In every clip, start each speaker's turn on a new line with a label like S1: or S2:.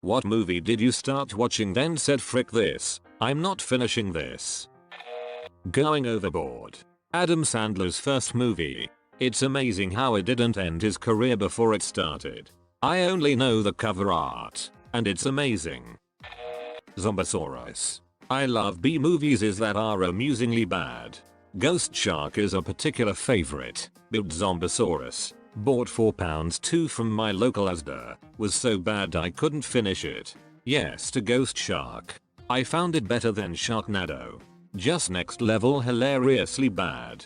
S1: What movie did you start watching then said frick this, I'm not finishing this? Going Overboard. Adam Sandler's first movie. It's amazing how it didn't end his career before it started. I only know the cover art, and it's amazing. Zombosaurus. I love B movies that are amusingly bad. Ghost Shark is a particular favorite, but Zombosaurus, bought £4.2 from my local Asda, was so bad I couldn't finish it. Yes to Ghost Shark. I found it better than Sharknado. Just next level hilariously bad.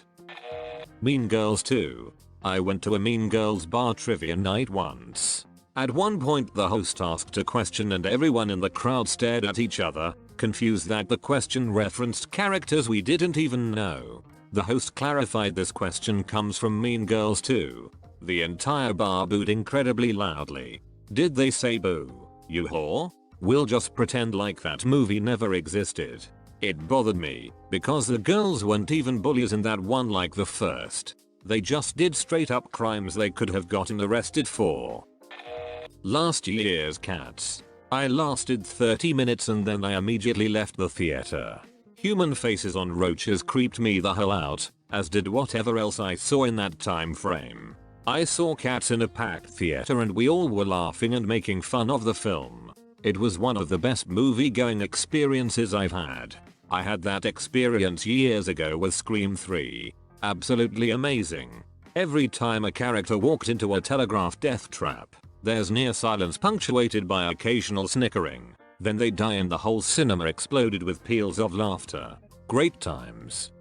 S1: Mean Girls 2. I went to a Mean Girls bar trivia night once. At one point the host asked a question and everyone in the crowd stared at each other, confused that the question referenced characters we didn't even know. The host clarified this question comes from Mean Girls 2. The entire bar booed incredibly loudly. Did they say boo, you whore? We'll just pretend like that movie never existed. It bothered me, because the girls weren't even bullies in that one like the first. They just did straight up crimes they could have gotten arrested for. Last year's Cats. I lasted 30 minutes and then I immediately left the theater. Human faces on roaches creeped me the hell out, as did whatever else I saw in that time frame. I saw Cats in a packed theater and we all were laughing and making fun of the film. It was one of the best movie going experiences I've had. I had that experience years ago with Scream 3. Absolutely amazing. Every time a character walked into a telegraph death trap, there's near silence punctuated by occasional snickering. Then they die and the whole cinema exploded with peals of laughter. Great times.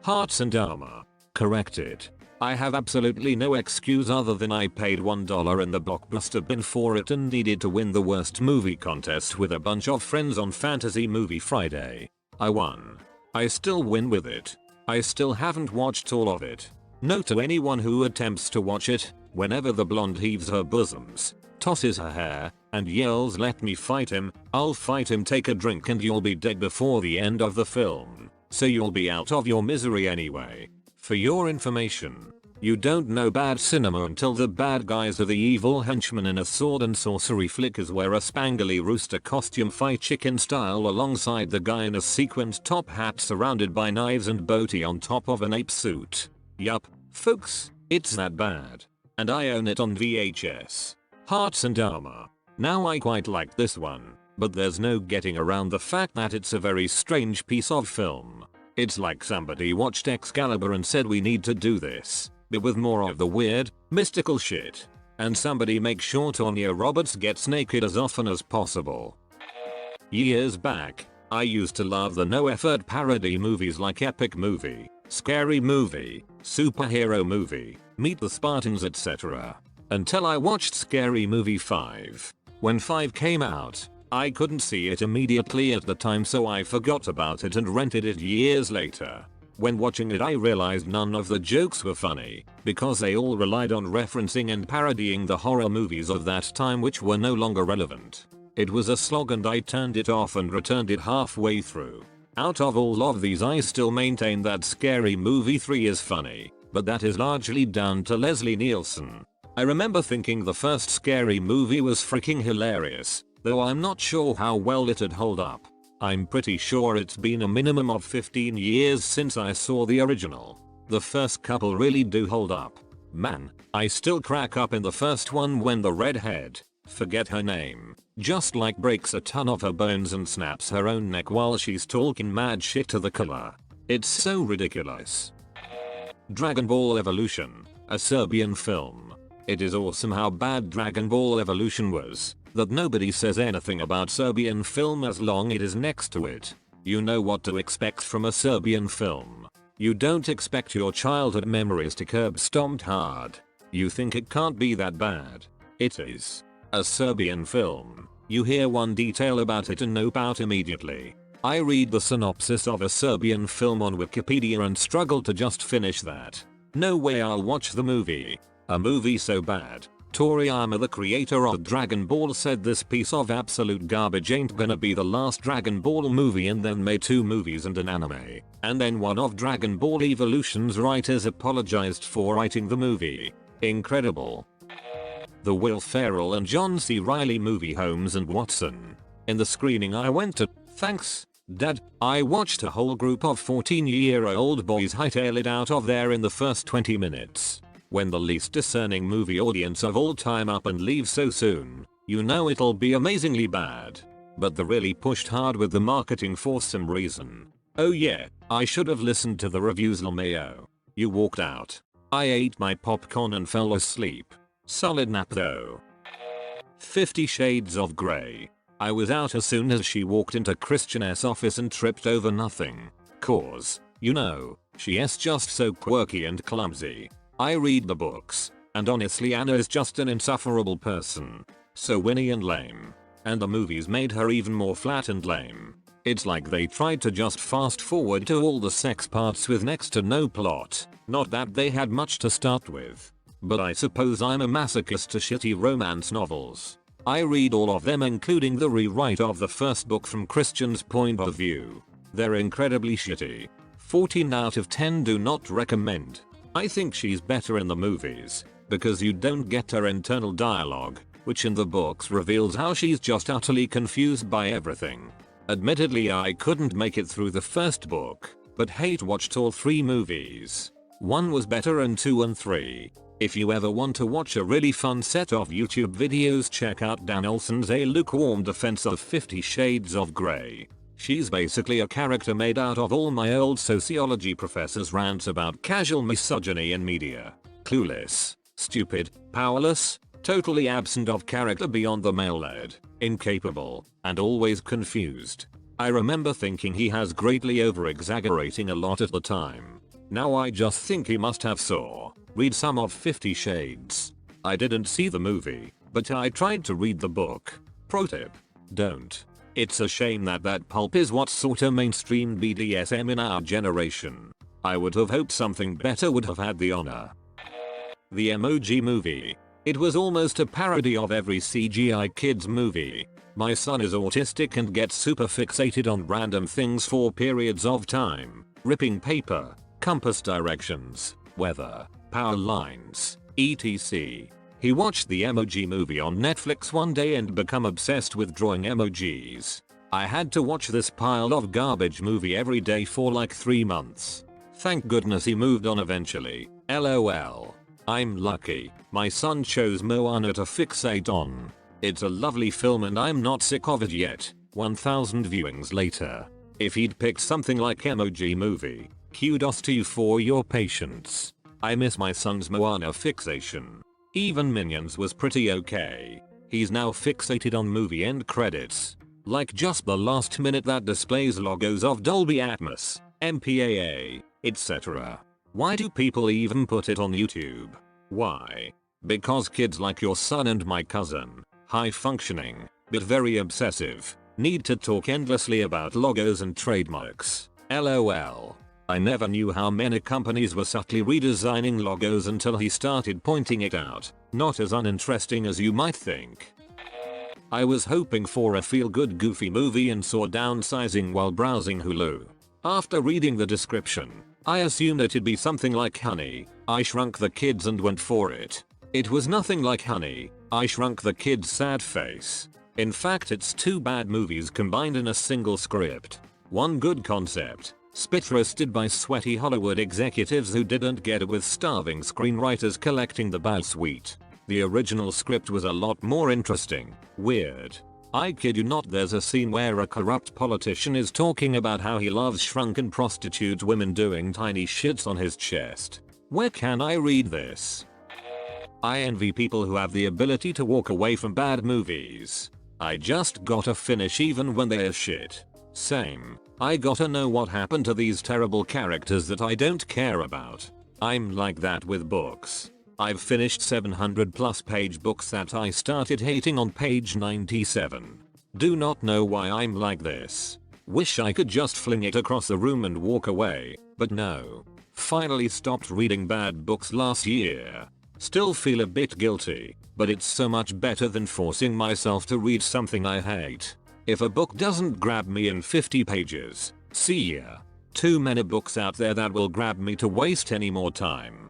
S1: Hearts and Armor. Corrected. I have absolutely no excuse other than I paid $1 in the Blockbuster bin for it and needed to win the worst movie contest with a bunch of friends on Fantasy Movie Friday. I won. I still win with it. I still haven't watched all of it. No to anyone who attempts to watch it, whenever the blonde heaves her bosoms, tosses her hair, and yells let me fight him, I'll fight him, take a drink and you'll be dead before the end of the film. So you'll be out of your misery anyway. For your information, you don't know bad cinema until the bad guys are the evil henchmen in a sword and sorcery flick as wear a spangly rooster costume fight chicken style alongside the guy in a sequined top hat surrounded by knives and boaty on top of an ape suit. Yup, folks, it's that bad. And I own it on VHS. Hearts and Armor. Now I quite like this one, but there's no getting around the fact that it's a very strange piece of film. It's like somebody watched Excalibur and said we need to do this, but with more of the weird, mystical shit. And somebody make sure Tonya Roberts gets naked as often as possible. Years back, I used to love the no-effort parody movies like Epic Movie, Scary Movie, Superhero Movie, Meet the Spartans etc. Until I watched Scary Movie 5. When 5 came out, I couldn't see it immediately at the time so I forgot about it and rented it years later. When watching it I realized none of the jokes were funny, because they all relied on referencing and parodying the horror movies of that time which were no longer relevant. It was a slog and I turned it off and returned it halfway through. Out of all of these I still maintain that Scary Movie 3 is funny, but that is largely down to Leslie Nielsen. I remember thinking the first Scary Movie was freaking hilarious, though I'm not sure how well it'd hold up. I'm pretty sure it's been a minimum of 15 years since I saw the original. The first couple really do hold up. Man, I still crack up in the first one when the redhead, forget her name, just like breaks a ton of her bones and snaps her own neck while she's talking mad shit to the killer. It's so ridiculous. Dragon Ball Evolution, a Serbian film. It is awesome how bad Dragon Ball Evolution was, that nobody says anything about Serbian film as long it is next to it. You know what to expect from a Serbian film. You don't expect your childhood memories to curb stomped hard. You think it can't be that bad. It is. A Serbian film. You hear one detail about it and nope out immediately. I read the synopsis of a Serbian film on Wikipedia and struggle to just finish that. No way I'll watch the movie. A movie so bad. Toriyama, the creator of Dragon Ball, said this piece of absolute garbage ain't gonna be the last Dragon Ball movie and then made 2 movies and an anime. And then one of Dragon Ball Evolution's writers apologized for writing the movie. Incredible. The Will Ferrell and John C. Reilly movie Holmes and Watson. In the screening I went to, thanks, Dad, I watched a whole group of 14-year-old boys hightail it out of there in the first 20 minutes. When the least discerning movie audience of all time up and leave so soon, you know it'll be amazingly bad. But they really pushed hard with the marketing for some reason. Oh yeah, I should have listened to the reviews. LMAO. You walked out. I ate my popcorn and fell asleep. Solid nap though. 50 Shades of Grey. I was out as soon as she walked into Christian's office and tripped over nothing. Cause, you know, she's just so quirky and clumsy. I read the books, and honestly Anna is just an insufferable person. So whinny and lame. And the movies made her even more flat and lame. It's like they tried to just fast forward to all the sex parts with next to no plot. Not that they had much to start with. But I suppose I'm a masochist to shitty romance novels. I read all of them, including the rewrite of the first book from Christian's point of view. They're incredibly shitty. 14 out of 10 do not recommend. I think she's better in the movies, because you don't get her internal dialogue, which in the books reveals how she's just utterly confused by everything. Admittedly I couldn't make it through the first book, but hate watched all 3 movies. 1 was better and 2 and 3. If you ever want to watch a really fun set of YouTube videos, check out Dan Olson's A Lukewarm Defense of 50 Shades of Grey. She's basically a character made out of all my old sociology professor's rants about casual misogyny in media. Clueless, stupid, powerless, totally absent of character beyond the male-led, incapable, and always confused. I remember thinking he has greatly over-exaggerating a lot at the time. Now I just think he must have read some of 50 Shades. I didn't see the movie, but I tried to read the book. Pro tip: don't. It's a shame that pulp is what sorta mainstreamed BDSM in our generation. I would have hoped something better would have had the honor. The Emoji Movie. It was almost a parody of every CGI kids movie. My son is autistic and gets super fixated on random things for periods of time. Ripping paper, compass directions, weather, power lines, etc. He watched the Emoji Movie on Netflix one day and became obsessed with drawing emojis. I had to watch this pile of garbage movie every day for like 3 months. Thank goodness he moved on eventually. LOL. I'm lucky. My son chose Moana to fixate on. It's a lovely film and I'm not sick of it yet. 1000 viewings later. If he'd picked something like Emoji Movie, kudos to you for your patience. I miss my son's Moana fixation. Even Minions was pretty okay. He's now fixated on movie end credits. Like just the last minute that displays logos of Dolby Atmos, MPAA, etc. Why do people even put it on YouTube? Why? Because kids like your son and my cousin, high functioning, but very obsessive, need to talk endlessly about logos and trademarks. LOL. I never knew how many companies were subtly redesigning logos until he started pointing it out. Not as uninteresting as you might think. I was hoping for a feel-good goofy movie and saw Downsizing while browsing Hulu. After reading the description, I assumed it'd be something like Honey, I Shrunk the Kids and went for it. It was nothing like Honey, I Shrunk the Kids' sad face. In fact, it's 2 bad movies combined in a single script. One good concept, spit roasted by sweaty Hollywood executives who didn't get it with starving screenwriters collecting the bad wheat. The original script was a lot more interesting. Weird. I kid you not, there's a scene where a corrupt politician is talking about how he loves shrunken prostitute women doing tiny shits on his chest. Where can I read this? I envy people who have the ability to walk away from bad movies. I just gotta finish even when they're shit. Same. I gotta know what happened to these terrible characters that I don't care about. I'm like that with books. I've finished 700 plus page books that I started hating on page 97. Do not know why I'm like this. Wish I could just fling it across the room and walk away, but no. Finally stopped reading bad books last year. Still feel a bit guilty, but it's so much better than forcing myself to read something I hate. If a book doesn't grab me in 50 pages, see ya. Too many books out there that will grab me to waste any more time.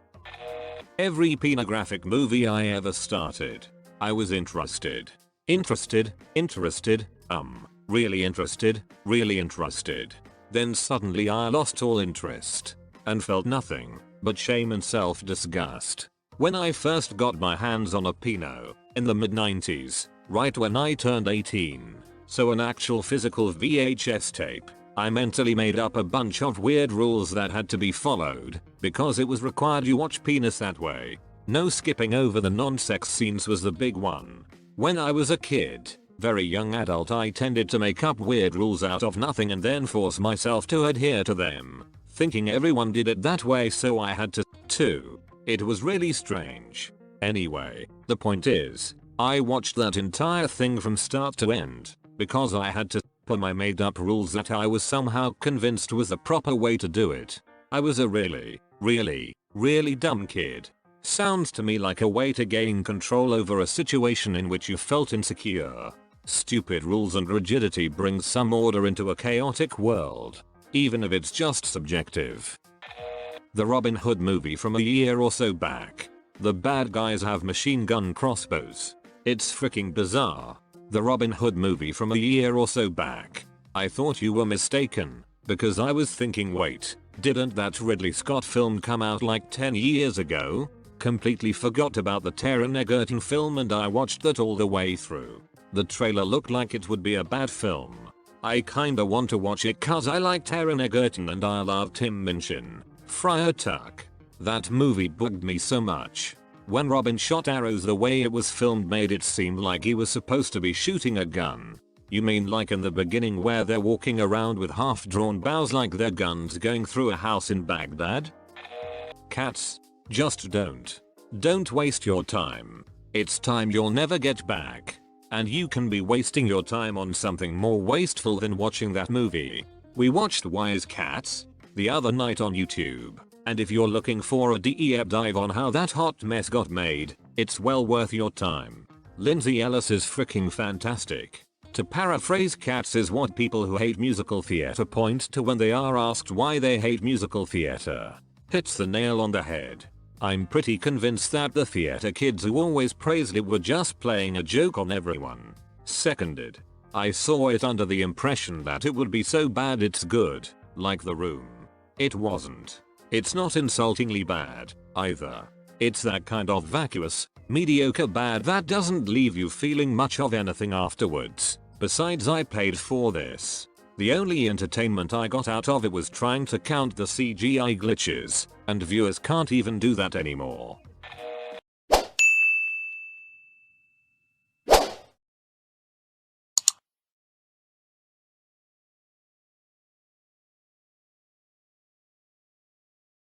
S1: Every pornographic movie I ever started. I was interested. Interested, really interested. Then suddenly I lost all interest and felt nothing but shame and self-disgust. When I first got my hands on a Pinot in the mid-90s, right when I turned 18, so an actual physical VHS tape, I mentally made up a bunch of weird rules that had to be followed because it was required you watch penis that way. No skipping over the non-sex scenes was the big one. When I was a kid, very young adult, I tended to make up weird rules out of nothing and then force myself to adhere to them, thinking everyone did it that way so I had to too. It was really strange. Anyway, the point is, I watched that entire thing from start to end because I had to for my made up rules that I was somehow convinced was the proper way to do it. I was a really dumb kid. Sounds to me like a way to gain control over a situation in which you felt insecure. Stupid rules and rigidity brings some order into a chaotic world, even if it's just subjective. The Robin Hood movie from a year or so back. The bad guys have machine gun crossbows. It's freaking bizarre. The Robin Hood movie from a year or so back. I thought you were mistaken, because I was thinking, wait, didn't that Ridley Scott film come out like 10 years ago? Completely forgot about the Taron Egerton film and I watched that all the way through. The trailer looked like it would be a bad film. I kinda want to watch it cause I like Taron Egerton and I love Tim Minchin. Friar Tuck. That movie bugged me so much. When Robin shot arrows, the way it was filmed made it seem like he was supposed to be shooting a gun. You mean like in the beginning where they're walking around with half-drawn bows like they're guns going through a house in Baghdad? Cats. Just don't. Don't waste your time. It's time you'll never get back. And you can be wasting your time on something more wasteful than watching that movie. We watched Wise Cats the other night on YouTube. And if you're looking for a deep dive on how that hot mess got made, it's well worth your time. Lindsay Ellis is freaking fantastic. To paraphrase, Cats is what people who hate musical theater point to when they are asked why they hate musical theater. Hits the nail on the head. I'm pretty convinced that the theater kids who always praised it were just playing a joke on everyone. Seconded. I saw it under the impression that it would be so bad it's good, like The Room. It wasn't. It's not insultingly bad, either. It's that kind of vacuous, mediocre bad that doesn't leave you feeling much of anything afterwards. Besides, I paid for this. The only entertainment I got out of it was trying to count the CGI glitches, and viewers can't even do that anymore.